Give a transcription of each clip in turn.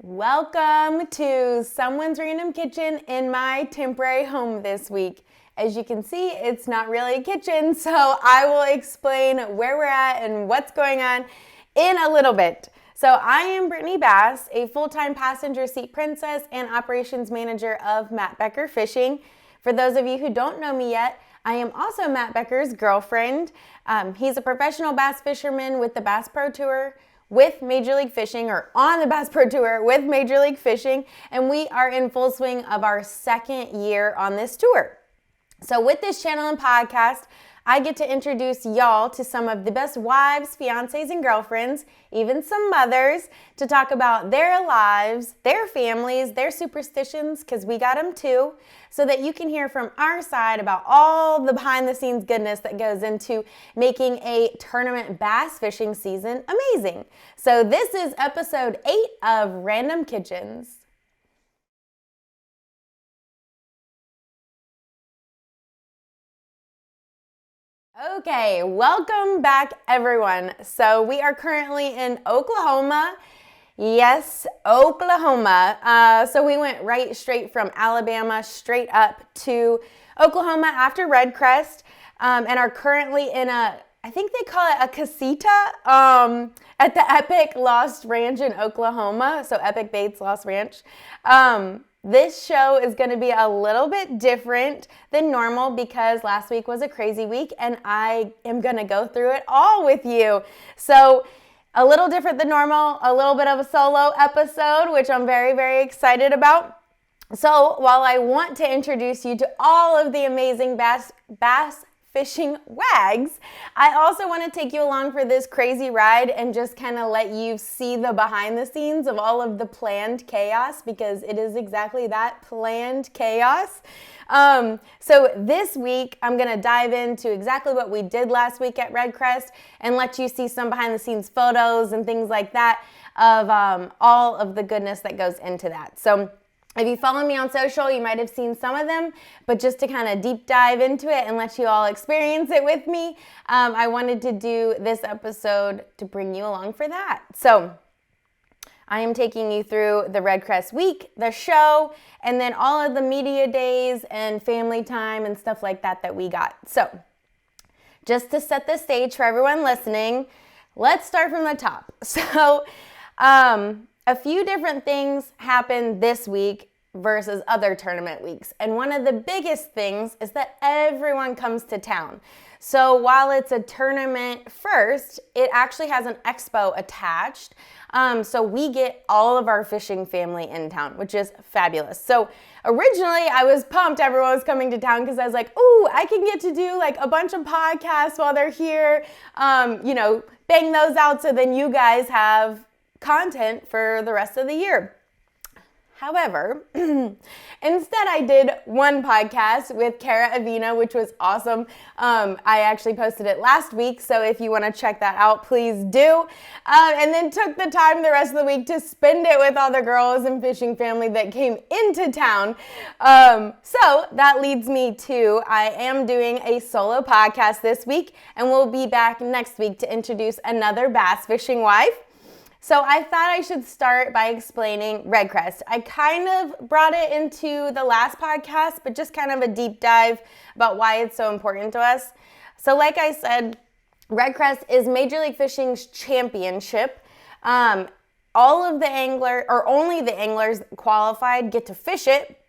Welcome to someone's random kitchen in my temporary home this week. As you can see, it's not really a kitchen, so I will explain where we're at and what's going on in a little bit. So I am Brittany Bass, a full-time passenger seat princess and operations manager of Matt Becker Fishing. For those of you who don't know me yet, I am also Matt Becker's girlfriend. He's a professional bass fisherman with the Bass Pro Tour, with Major League Fishing, or on the Bass Pro Tour with Major League Fishing, and we are in full swing of our second year on this tour. So with this channel and podcast, I get to introduce y'all to some of the best wives, fiancés, and girlfriends, even some mothers, to talk about their lives, their families, their superstitions, because we got them too, so that you can hear from our side about all the behind-the-scenes goodness that goes into making a tournament bass fishing season amazing. So this is episode 8 of Random Kitchens. Okay, welcome back everyone. So we are currently in Oklahoma. Yes, Oklahoma. So we went straight from Alabama straight up to Oklahoma after REDCREST, and are currently in I think they call it a casita at the Epic Lost Ranch in Oklahoma. So Epic Baits Lost Ranch. This show is going to be a little bit different than normal because last week was a crazy week and I am going to go through it all with you. So a little different than normal, a little bit of a solo episode, which I'm very, very excited about. So while I want to introduce you to all of the amazing bass fishing WAGs, I also want to take you along for this crazy ride and just kind of let you see the behind the scenes of all of the planned chaos, because it is exactly that, planned chaos. So this week, I'm going to dive into exactly what we did last week at REDCREST and let you see some behind the scenes photos and things like that of all of the goodness that goes into that. So if you follow me on social, you might have seen some of them, but just to kind of deep dive into it and let you all experience it with me, I wanted to do this episode to bring you along for that. So I am taking you through the REDCREST week, the show, and then all of the media days and family time and stuff like that that we got. So just to set the stage for everyone listening, let's start from the top. So a few different things happened this week versus other tournament weeks. And one of the biggest things is that everyone comes to town. So while it's a tournament first, it actually has an expo attached. So we get all of our fishing family in town, which is fabulous. So originally I was pumped everyone was coming to town because I was like, ooh, I can get to do like a bunch of podcasts while they're here, bang those out so then you guys have content for the rest of the year. However, instead I did one podcast with Cara Avina, which was awesome. I actually posted it last week, so if you want to check that out, please do. And then took the time the rest of the week to spend it with all the girls and fishing family that came into town. So that leads me to, I am doing a solo podcast this week, and we'll be back next week to introduce another bass fishing wife. So I thought I should start by explaining REDCREST. I kind of brought it into the last podcast, but just kind of a deep dive about why it's so important to us. So like I said, REDCREST is Major League Fishing's championship. All of the anglers, or only the anglers qualified, get to fish it.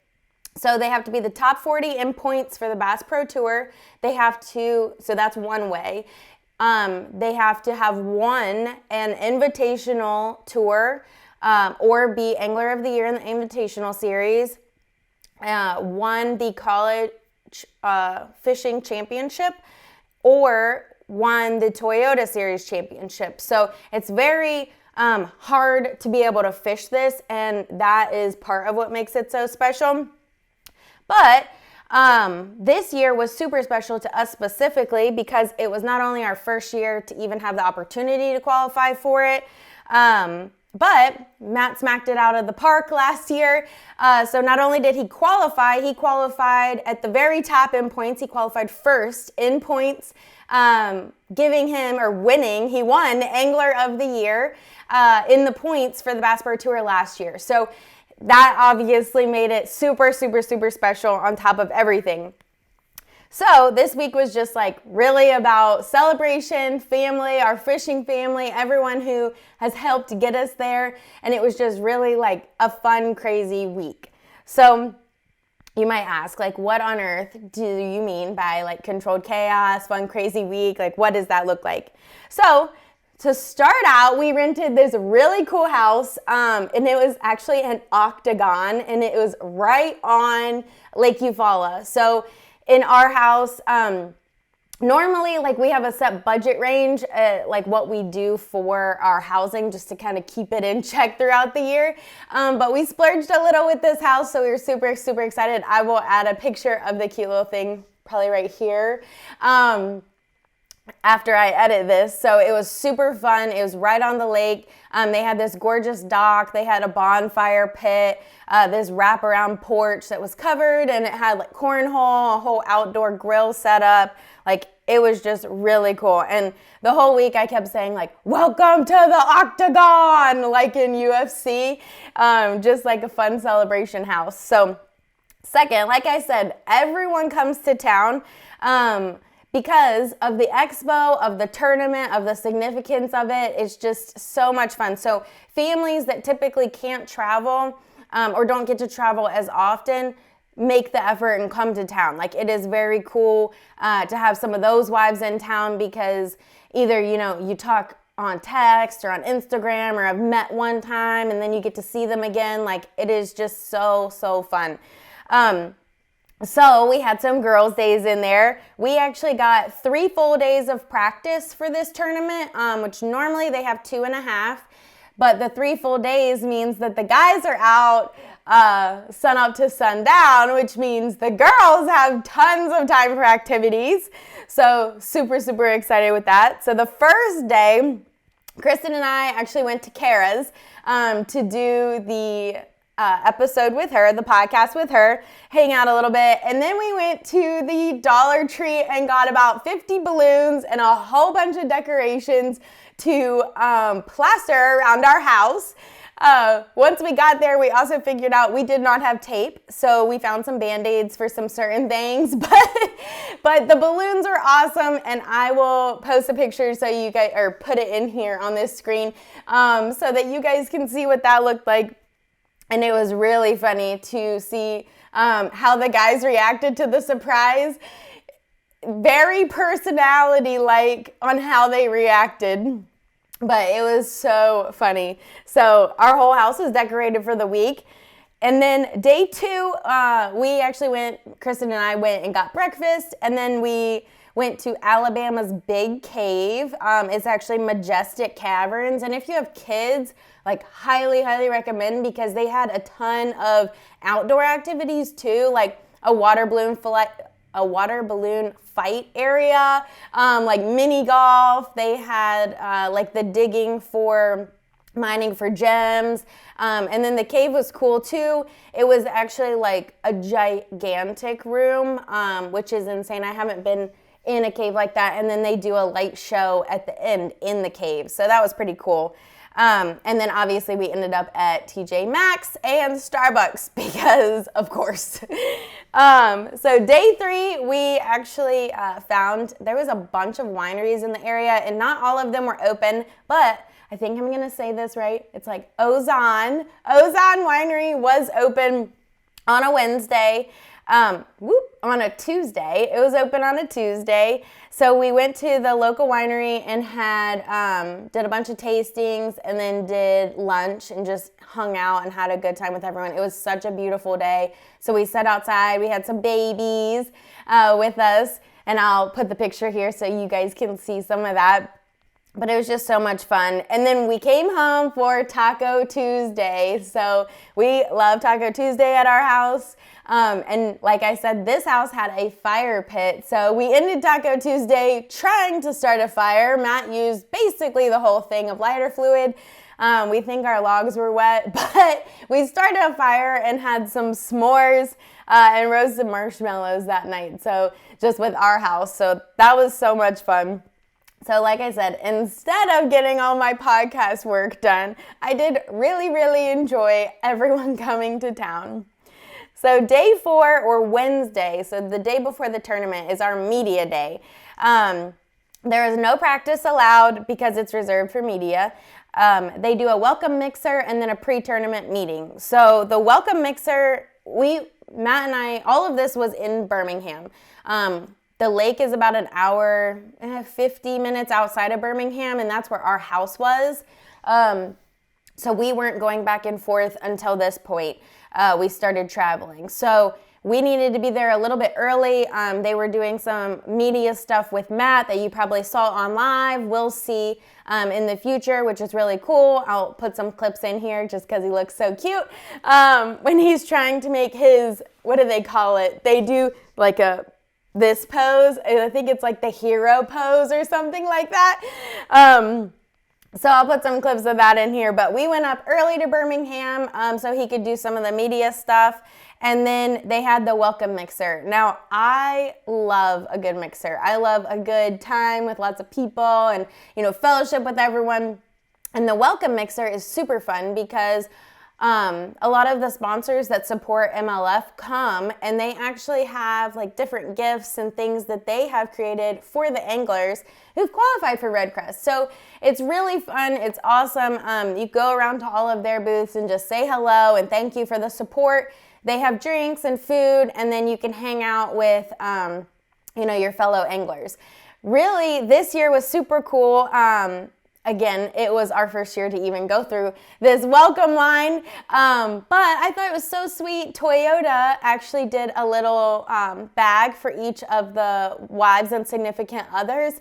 So they have to be the top 40 in points for the Bass Pro Tour. So that's one way. They have to have won an invitational tour, or be Angler of the Year in the Invitational Series, won the College Fishing Championship, or won the Toyota Series Championship. So it's very hard to be able to fish this, and that is part of what makes it so special. But this year was super special to us specifically because it was not only our first year to even have the opportunity to qualify for it, But Matt smacked it out of the park last year. So not only did he qualified at the very top in points. He qualified first in points, giving him, or winning, he won Angler of the Year in the points for the Bass Pro Tour last year. So that obviously made it super, super, super special on top of everything. So this week was just like really about celebration, family, our fishing family, everyone who has helped get us there. And it was just really like a fun, crazy week. So you might ask, like, what on earth do you mean by like controlled chaos, fun, crazy week? Like, what does that look like? So to start out, we rented this really cool house, and it was actually an octagon, and it was right on Lake Eufaula. So in our house, normally, like, we have a set budget range, like what we do for our housing, just to kind of keep it in check throughout the year. But we splurged a little with this house, so we were super, super excited. I will add a picture of the cute little thing, probably right here, after I edit this. So it was super fun. It was right on the lake. They had this gorgeous dock. They had a bonfire pit, this wraparound porch that was covered, and it had like cornhole, a whole outdoor grill set up. Like, it was just really cool. And the whole week I kept saying, like, welcome to the octagon, like in UFC, just like a fun celebration house. So second, like I said, everyone comes to town because of the expo, of the tournament, of the significance of it. It's just so much fun. So families that typically can't travel or don't get to travel as often make the effort and come to town. Like, it is very cool to have some of those wives in town, because either, you know, you talk on text or on Instagram, or have met one time and then you get to see them again. Like, it is just so, so fun. So we had some girls' days in there. We actually got 3 full days of practice for this tournament, which normally they have 2.5. But the 3 full days means that the guys are out sun up to sundown, which means the girls have tons of time for activities. So super, super excited with that. So the first day, Kristen and I actually went to Kara's to do the episode with her, the podcast with her, hang out a little bit. And then we went to the Dollar Tree and got about 50 balloons and a whole bunch of decorations to plaster around our house. Once we got there, we also figured out we did not have tape, so we found some Band-Aids for some certain things, but the balloons are awesome, and I will post a picture so you guys, or put it in here on this screen, so that you guys can see what that looked like. And it was really funny to see how the guys reacted to the surprise. Very personality-like on how they reacted. But it was so funny. So our whole house was decorated for the week. And then day 2, we actually Kristen and I went and got breakfast. And then we went to Alabama's Big Cave. It's actually Majestic Caverns. And if you have kids, like, highly, highly recommend, because they had a ton of outdoor activities too, like a water balloon fight area, like mini golf. They had like the digging for mining for gems. And then the cave was cool too. It was actually like a gigantic room, which is insane. I haven't been in a cave like that. And then they do a light show at the end in the cave. So that was pretty cool. And then obviously we ended up at TJ Maxx and Starbucks because, of course. So day 3, we actually found there was a bunch of wineries in the area, and not all of them were open, but I think I'm going to say this right. It's like Ozon Winery was open on a Wednesday. On a Tuesday. It was open on a Tuesday. So we went to the local winery and did a bunch of tastings, and then did lunch and just hung out and had a good time with everyone. It was such a beautiful day. So we sat outside. We had some babies with us, and I'll put the picture here so you guys can see some of that. But it was just so much fun. And then we came home for Taco Tuesday. So we love Taco Tuesday at our house. And like I said, this house had a fire pit. So we ended Taco Tuesday trying to start a fire. Matt used basically the whole thing of lighter fluid. We think our logs were wet, but we started a fire and had some s'mores and roasted marshmallows that night. So just with our house. So that was so much fun. So like I said, instead of getting all my podcast work done, I did really, really enjoy everyone coming to town. So day 4 or Wednesday, so the day before the tournament, is our media day. There is no practice allowed because it's reserved for media. They do a welcome mixer and then a pre-tournament meeting. So the welcome mixer, Matt and I, all of this was in Birmingham. The lake is about an hour, 50 minutes outside of Birmingham, and that's where our house was. So we weren't going back and forth until this point. We started traveling. So we needed to be there a little bit early. They were doing some media stuff with Matt that you probably saw on live. We'll see in the future, which is really cool. I'll put some clips in here just because he looks so cute. When he's trying to make his, what do they call it? They do like this pose. I think it's like the hero pose or something like that. So I'll put some clips of that in here. But we went up early to Birmingham so he could do some of the media stuff. And then they had the welcome mixer. Now, I love a good mixer. I love a good time with lots of people and, fellowship with everyone. And the welcome mixer is super fun because a lot of the sponsors that support MLF come and they actually have like different gifts and things that they have created for the anglers who've qualified for REDCREST. So it's really fun. It's awesome. You go around to all of their booths and just say hello and thank you for the support. They have drinks and food, and then you can hang out with, your fellow anglers. Really, this year was super cool. Again, it was our first year to even go through this welcome line, but I thought it was so sweet. Toyota actually did a little bag for each of the wives and significant others,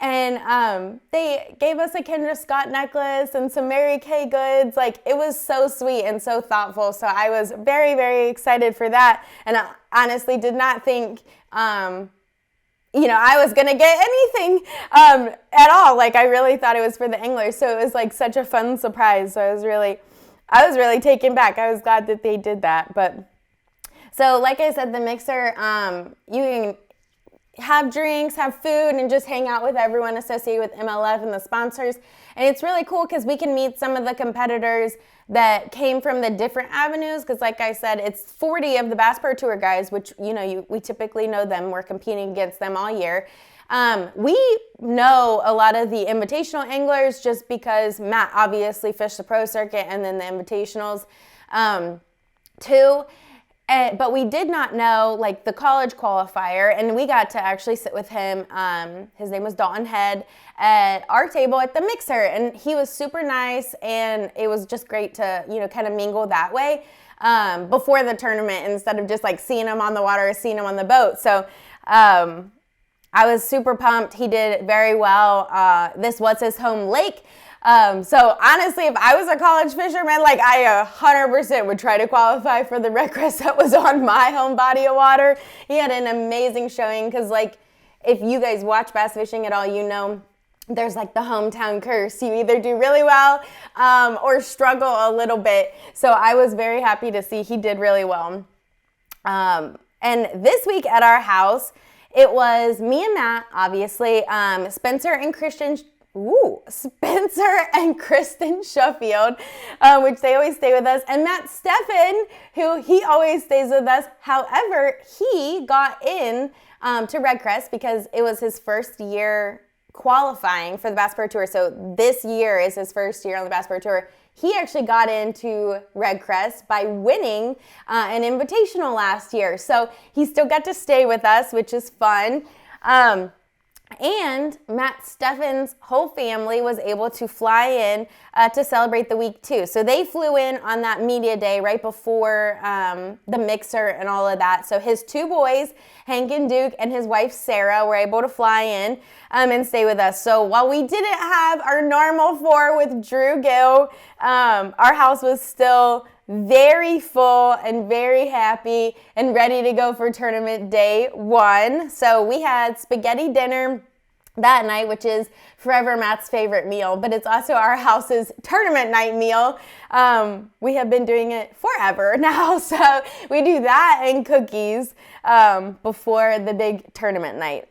and they gave us a Kendra Scott necklace and some Mary Kay goods. Like, it was so sweet and so thoughtful, so I was very, very excited for that, and I honestly did not think I was going to get anything at all. Like, I really thought it was for the anglers. So it was like such a fun surprise. So I was really taken back. I was glad that they did that. But so like I said, the mixer, you can have drinks, have food, and just hang out with everyone associated with MLF and the sponsors. And it's really cool because we can meet some of the competitors that came from the different avenues, because like I said, it's 40 of the Bass Pro Tour guys, which, we typically know them. We're competing against them all year. We know a lot of the invitational anglers just because Matt obviously fished the pro circuit and then the invitationals too. But we did not know like the college qualifier, and we got to actually sit with him. His name was Dalton Head at our table at the mixer, and he was super nice, and it was just great to kind of mingle that way before the tournament instead of just like seeing him on the water or seeing him on the boat. So I was super pumped. He did very well. This was his home lake. So honestly, if I was a college fisherman, like I 100% would try to qualify for the REDCREST that was on my home body of water. He had an amazing showing because like if you guys watch bass fishing at all, there's like the hometown curse. You either do really well or struggle a little bit. So I was very happy to see he did really well. And this week at our house, it was me and Matt, obviously, Spencer and Kristen Sheffield, which they always stay with us, and Matt Steffen, who he always stays with us. However, he got in to REDCREST because it was his first year qualifying for the Bass Pro Tour. So this year is his first year on the Bass Pro Tour. He actually got into REDCREST by winning an invitational last year. So he still got to stay with us, which is fun. And Matt Steffen's whole family was able to fly in to celebrate the week too. So they flew in on that media day right before the mixer and all of that. So his two boys, Hank and Duke, and his wife Sarah were able to fly in and stay with us. So while we didn't have our normal 4 with Drew Gill, our house was still very full and very happy and ready to go for tournament day 1. So we had spaghetti dinner that night, which is forever Matt's favorite meal, but it's also our house's tournament night meal. We have been doing it forever now, so we do that and cookies before the big tournament night.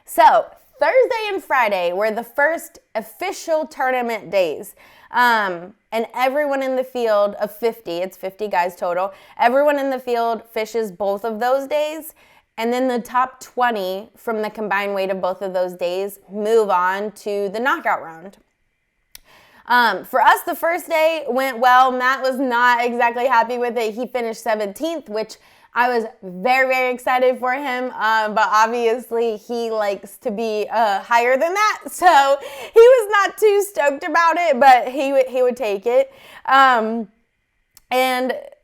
So Thursday and Friday were the first official tournament days. And everyone in the field of 50, it's 50 guys total, everyone in the field fishes both of those days. And then the top 20 from the combined weight of both of those days move on to the knockout round. For us, the first day went well. Matt was not exactly happy with it. He finished 17th, which I was very, very excited for him. But obviously, he likes to be higher than that. So he was not too stoked about it, but he would take it. And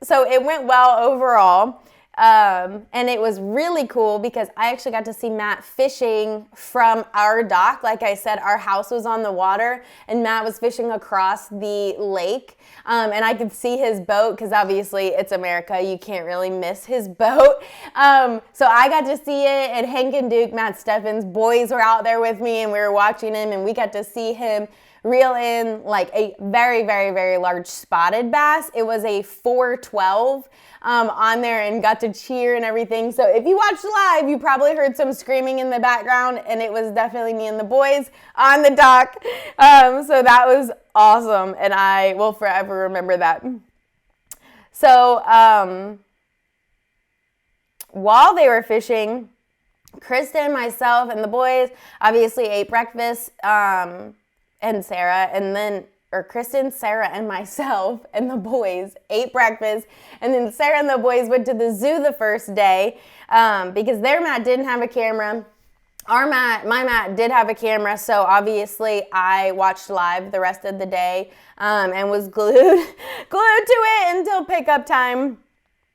so it went well overall. And it was really cool because I actually got to see Matt fishing from our dock. Like I said, our house was on the water and Matt was fishing across the lake. And I could see his boat because obviously it's America. You can't really miss his boat. So I got to see it, and Hank and Duke, Matt Steffen's boys, were out there with me and we were watching him, and we got to see him reel in like a very, very, very large spotted bass. It was a 412 on there, and got to cheer and everything. So if you watched live, you probably heard some screaming in the background, and it was definitely me and the boys on the dock. So that was awesome, and I will forever remember that. So while they were fishing, Kristen, myself, and the boys obviously ate breakfast, and Sarah, and then, or Kristen, Sarah, and myself, and the boys ate breakfast, and then Sarah and the boys went to the zoo the first day, because their Matt didn't have a camera. My Matt did have a camera, so obviously I watched live the rest of the day, and was glued to it until pickup time.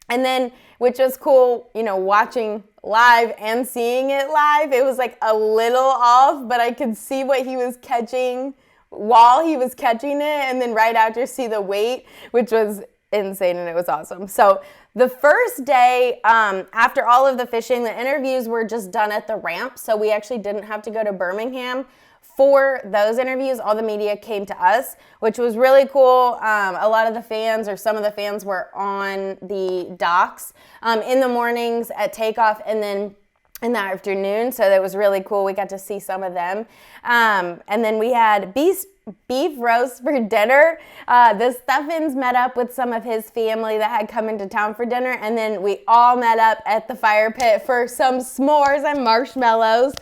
And then, which was cool, you know, watching live and seeing it live, it was like a little off, but I could see what he was catching while he was catching it, and then right after see the weight, which was insane, and it was awesome. So the first day, after all of the fishing, the interviews were just done at the ramp, so we actually didn't have to go to Birmingham for those interviews. All the media came to us, which was really cool. A lot of the fans, or some of the fans, were on the docks in the mornings at takeoff, and then in the afternoon. So that was really cool. We got to see some of them. And then we had beef roast for dinner. The Steffens met up with some of his family that had come into town for dinner, and then we all met up at the fire pit for some s'mores and marshmallows.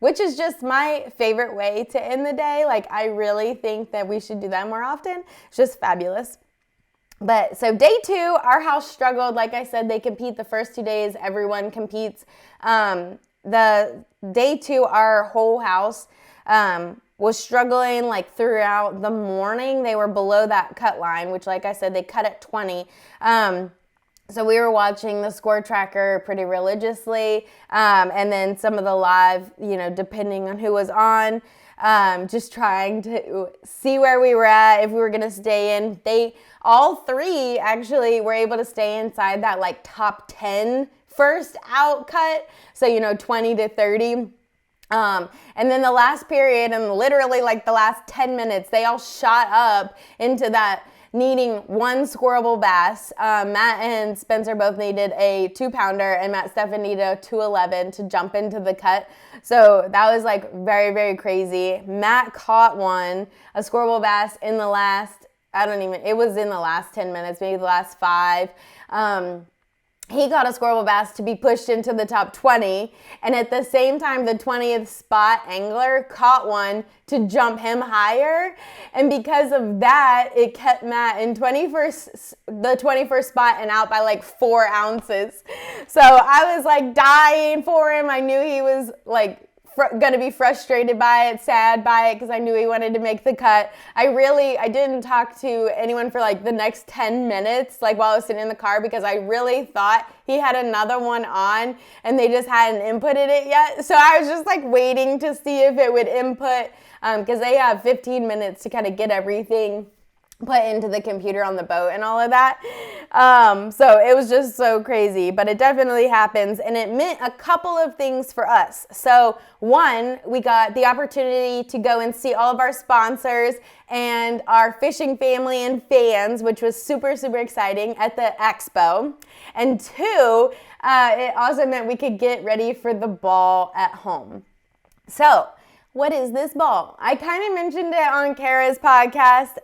Which is just my favorite way to end the day. Like, I really think that we should do that more often. It's just fabulous. But so day 2, our house struggled. Like I said, they compete the first 2 days. Everyone competes. The day 2, our whole house was struggling like throughout the morning. They were below that cut line, which, like I said, they cut at 20. So we were watching the score tracker pretty religiously, and then some of the live, you know, depending on who was on, just trying to see where we were at, if we were going to stay in. All 3 actually were able to stay inside that like top 10 first out cut, so, you know, 20 to 30. And then the last period, and literally like the last 10 minutes, they all shot up into that, needing 1 scoreable bass. Matt and Spencer both needed a 2-pounder, and Matt Steffen needed a 211 to jump into the cut. So that was like very, very crazy. Matt caught one, a scoreable bass, in the last, it was in the last 10 minutes, maybe the last 5. He caught a scoreable bass to be pushed into the top 20, and at the same time, the 20th spot angler caught one to jump him higher, and because of that, it kept Matt in the 21st spot and out by like 4 ounces. So I was like dying for him. I knew he was like going to be frustrated by it, sad by it, because I knew he wanted to make the cut. I didn't talk to anyone for like the next 10 minutes, like while I was sitting in the car, because I really thought he had another one on and they just hadn't inputted it yet. So I was just like waiting to see if it would input, because they have 15 minutes to kind of get everything put into the computer on the boat and all of that. So it was just so crazy, but it definitely happens, and it meant a couple of things for us. So one, we got the opportunity to go and see all of our sponsors and our fishing family and fans, which was super, super exciting at the expo. And two, it also meant we could get ready for the ball at home. So what is this ball? I kind of mentioned it on Kara's podcast,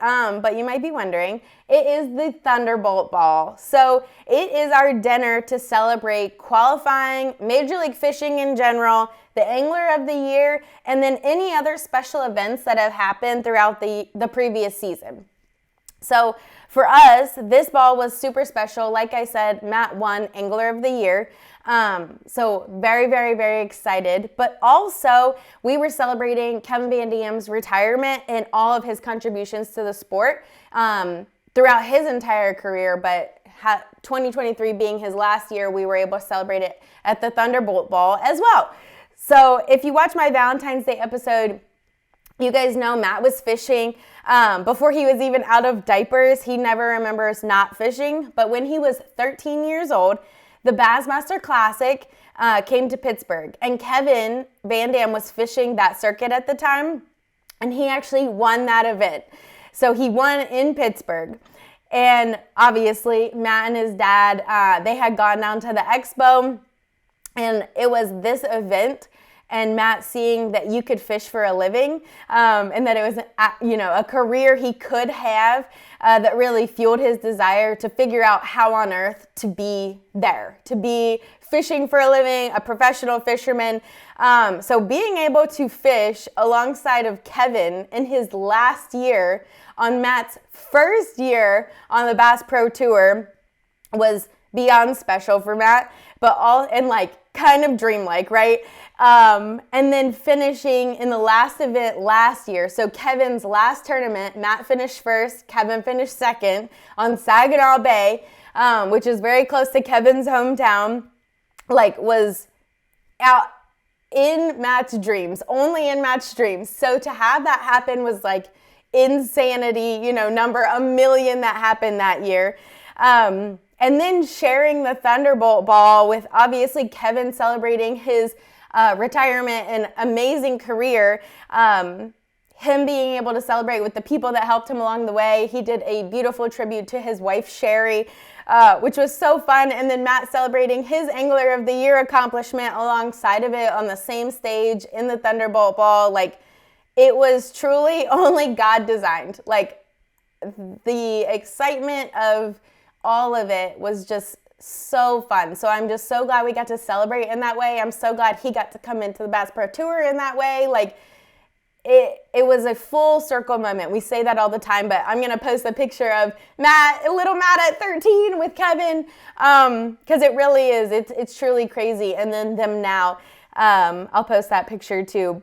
but you might be wondering. It is the Thunderbolt ball. So it is our dinner to celebrate qualifying, Major League Fishing in general, the Angler of the Year, and then any other special events that have happened throughout the previous season. So for us, this ball was super special. Like I said, Matt won Angler of the Year. So very, very, very excited. But also, we were celebrating Kevin Van Dam's retirement and all of his contributions to the sport throughout his entire career. But 2023 being his last year, we were able to celebrate it at the Thunderbolt Ball as well. So if you watch my Valentine's Day episode, you guys know Matt was fishing before he was even out of diapers. He never remembers not fishing. But when he was 13 years old, the Bassmaster Classic came to Pittsburgh, and Kevin Van Dam was fishing that circuit at the time, and he actually won that event. So he won in Pittsburgh. And obviously, Matt and his dad, they had gone down to the expo, and it was this event and Matt seeing that you could fish for a living, and that it was a career he could have that really fueled his desire to figure out how on earth to be there, to be fishing for a living, a professional fisherman. So being able to fish alongside of Kevin in his last year on Matt's first year on the Bass Pro Tour was beyond special for Matt, but all and kind of dreamlike, right? And then finishing in the last event last year. So Kevin's last tournament, Matt finished first, Kevin finished second on Saginaw Bay, which is very close to Kevin's hometown, was out in Matt's dreams, only in Matt's dreams. So to have that happen was insanity, number a million that happened that year. And then sharing the Thunderbolt ball with obviously Kevin celebrating his retirement and amazing career. Him being able to celebrate with the people that helped him along the way. He did a beautiful tribute to his wife, Sherry, which was so fun. And then Matt celebrating his Angler of the Year accomplishment alongside of it on the same stage in the Thunderbolt ball. It was truly only God designed. The excitement of all of it was just so fun. So I'm just so glad we got to celebrate in that way. I'm so glad he got to come into the Bass Pro Tour in that way. It was a full circle moment. We say that all the time, but I'm going to post a picture of little Matt at 13 with Kevin, because it really is. It's truly crazy. And then them now, I'll post that picture too,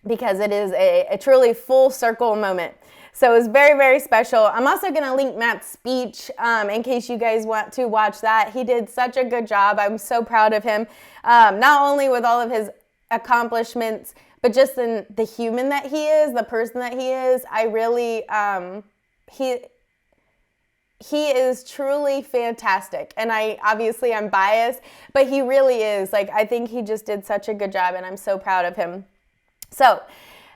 because it is a truly full circle moment. So it was very, very special. I'm also going to link Matt's speech in case you guys want to watch that. He did such a good job. I'm so proud of him, not only with all of his accomplishments, but just in the human that he is, the person that he is. I really, he is truly fantastic. And I'm biased, but he really is. I think he just did such a good job, and I'm so proud of him. So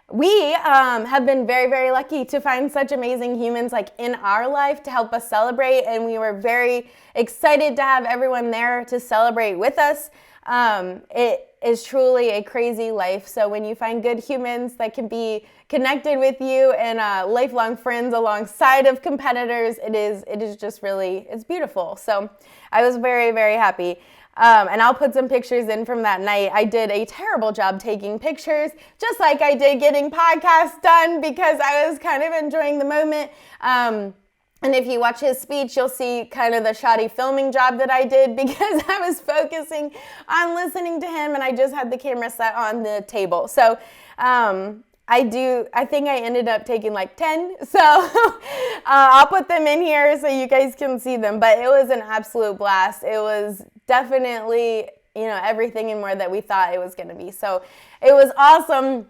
we have been very, very lucky to find such amazing humans in our life to help us celebrate, and we were very excited to have everyone there to celebrate with us. It is truly a crazy life. So when you find good humans that can be connected with you and lifelong friends alongside of competitors, it is just really, it's beautiful. So I was very, very happy. And I'll put some pictures in from that night. I did a terrible job taking pictures, just like I did getting podcasts done, because I was kind of enjoying the moment. And if you watch his speech, you'll see kind of the shoddy filming job that I did, because I was focusing on listening to him and I just had the camera set on the table. So I think I ended up taking 10. So I'll put them in here so you guys can see them. But it was an absolute blast. It was definitely, everything and more that we thought it was going to be. So it was awesome.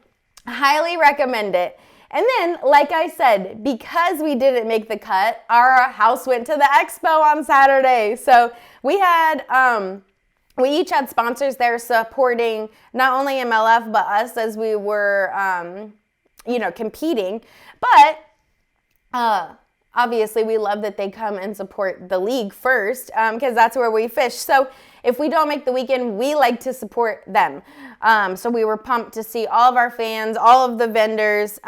Highly recommend it. And then, like I said, because we didn't make the cut, our house went to the expo on Saturday. So we had, we each had sponsors there supporting not only MLF, but us as we were, competing. But obviously, we love that they come and support the league first because that's where we fish. So if we don't make the weekend, we like to support them. So we were pumped to see all of our fans, all of the vendors.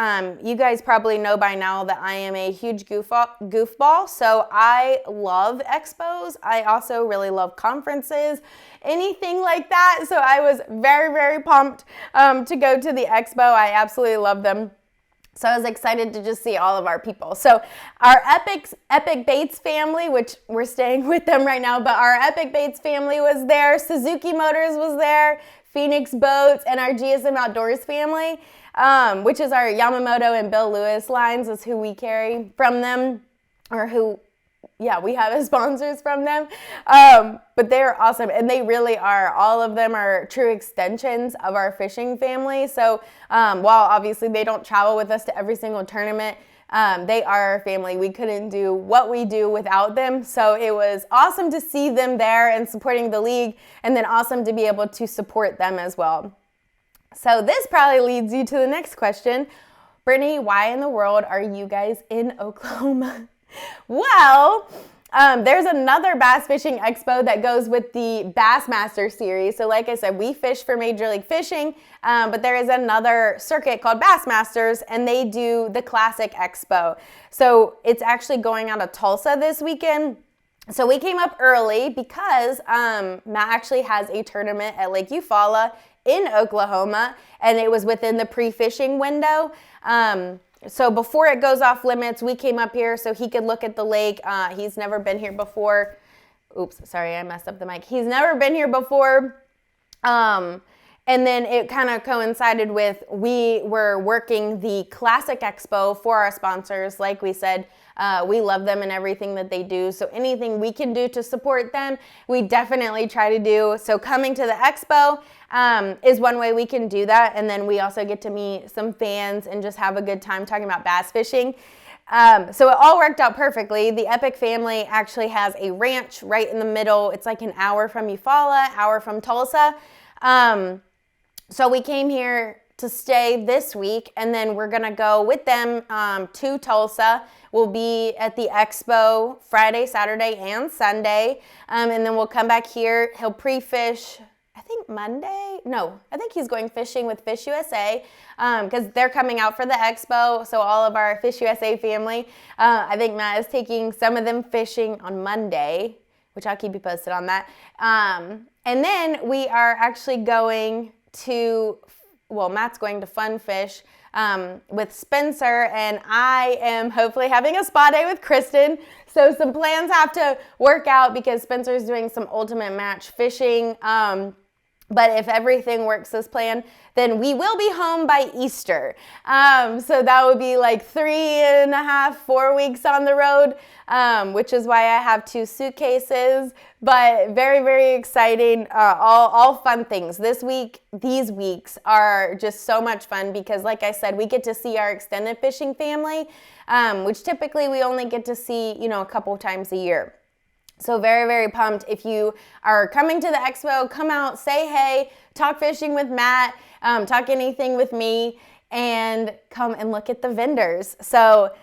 You guys probably know by now that I am a huge goofball. So I love expos. I also really love conferences, anything like that. So I was very, very pumped to go to the expo. I absolutely love them. So I was excited to just see all of our people. So our Epic Bates family, which we're staying with them right now, but our Epic Bates family was there. Suzuki Motors was there. Phoenix Boats, and our GSM Outdoors family, which is our Yamamoto and Bill Lewis lines, is who we carry from them, or who, we have as sponsors from them. But they're awesome, and they really are. All of them are true extensions of our fishing family. So while obviously they don't travel with us to every single tournament, they are our family. We couldn't do what we do without them. So it was awesome to see them there and supporting the league, and then awesome to be able to support them as well. So this probably leads you to the next question. Brittany, why in the world are you guys in Oklahoma? Well, there's another bass fishing expo that goes with the Bassmaster series. So like I said, we fish for Major League Fishing, but there is another circuit called Bassmasters, and they do the Classic Expo. So it's actually going out of Tulsa this weekend. So we came up early because Matt actually has a tournament at Lake Eufaula in Oklahoma, and it was within the pre-fishing window. So before it goes off limits, we came up here so he could look at the lake. He's never been here before. Oops, sorry, I messed up the mic. He's never been here before. And then it kind of coincided with we were working the Classic Expo for our sponsors. Like we said, we love them and everything that they do. So anything we can do to support them, we definitely try to do. So coming to the expo is one way we can do that. And then we also get to meet some fans and just have a good time talking about bass fishing. So it all worked out perfectly. The Epic family actually has a ranch right in the middle. It's like an hour from Eufaula, hour from Tulsa. So we came here to stay this week, and then we're going to go with them to Tulsa. We'll be at the expo Friday, Saturday, and Sunday, and then we'll come back here. He'll pre-fish, I think Monday? No, I think he's going fishing with Fish USA because they're coming out for the expo, so all of our Fish USA family. I think Matt is taking some of them fishing on Monday, which I'll keep you posted on that. And then we are actually going to, Matt's going to Fun Fish with Spencer, and I am hopefully having a spa day with Kristen. So some plans have to work out because Spencer's doing some ultimate match fishing. But if everything works as planned, then we will be home by Easter. So that would be like 3.5, 4 weeks on the road, which is why I have 2 suitcases. But very, very exciting. All fun things. These weeks are just so much fun because, like I said, we get to see our extended fishing family, which typically we only get to see, a couple times a year. So very, very pumped. If you are coming to the expo, come out, say hey, talk fishing with Matt, talk anything with me, and come and look at the vendors. So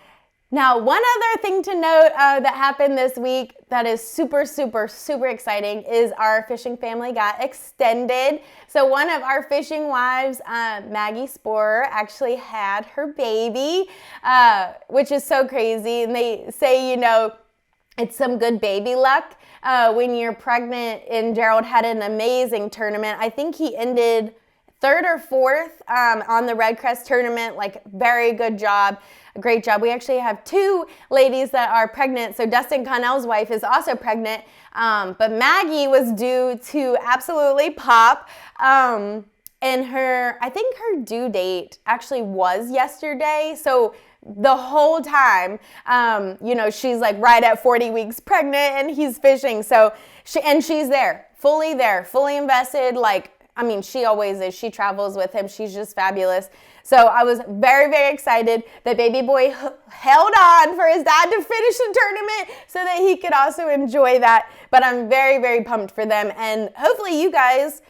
now one other thing to note that happened this week that is super, super, super exciting is our fishing family got extended. So one of our fishing wives, Maggie Sporer, actually had her baby, which is so crazy. And they say, it's some good baby luck when you're pregnant, and Gerald had an amazing tournament. I think he ended 3rd or 4th on the REDCREST tournament, like very good job, a great job. We actually have 2 ladies that are pregnant. So Dustin Connell's wife is also pregnant, but Maggie was due to absolutely pop. And I think her due date actually was yesterday. So the whole time, she's like right at 40 weeks pregnant and he's fishing. So she's there, fully invested. Like, I mean, she always is. She travels with him. She's just fabulous. So I was very, very excited that baby boy held on for his dad to finish the tournament so that he could also enjoy that. But I'm very, very pumped for them. And hopefully you guys,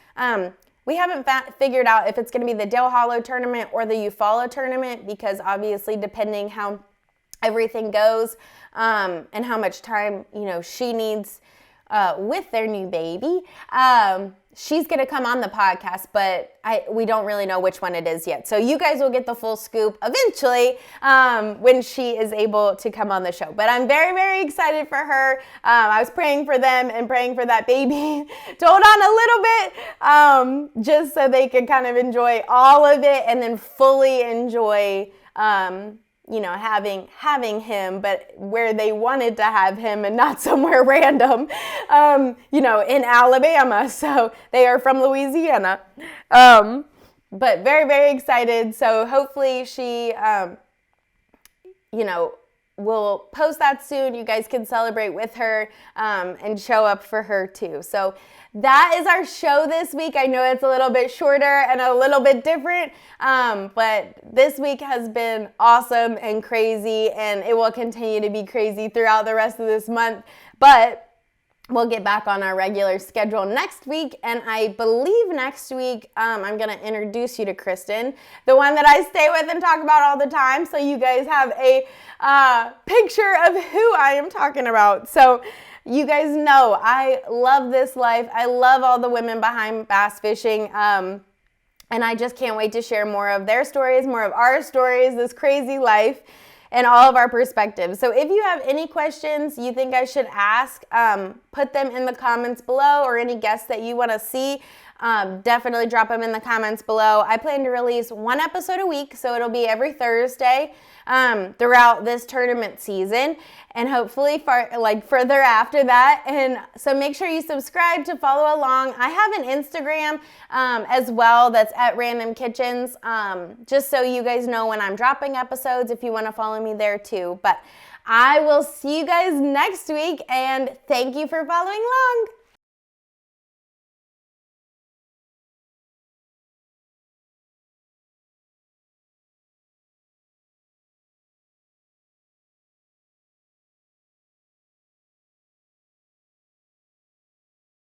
we haven't figured out if it's going to be the Dale Hollow tournament or the Eufaula tournament, because obviously depending how everything goes and how much time, she needs with their new baby, she's going to come on the podcast, but we don't really know which one it is yet. So you guys will get the full scoop eventually when she is able to come on the show. But I'm very, very excited for her. I was praying for them and praying for that baby to hold on a little bit just so they could kind of enjoy all of it and then fully enjoy having him, but where they wanted to have him and not somewhere random, in Alabama. So they are from Louisiana. But very, very excited. So hopefully she, we'll post that soon. You guys can celebrate with her and show up for her too. So that is our show this week. I know it's a little bit shorter and a little bit different, but this week has been awesome and crazy, and it will continue to be crazy throughout the rest of this month. But we'll get back on our regular schedule next week, and I believe next week I'm going to introduce you to Kristen, the one that I stay with and talk about all the time, so you guys have a picture of who I am talking about. So you guys know I love this life. I love all the women behind bass fishing, and I just can't wait to share more of their stories, more of our stories, this crazy life, and all of our perspectives. So if you have any questions you think I should ask, put them in the comments below, or any guests that you want to see, definitely drop them in the comments below. I plan to release one episode a week, so it'll be every Thursday throughout this tournament season, and hopefully further after that. And so make sure you subscribe to follow along. I have an Instagram as well that's at Random Kitchens, just so you guys know when I'm dropping episodes, if you want to follow me there too. But I will see you guys next week, and thank you for following along.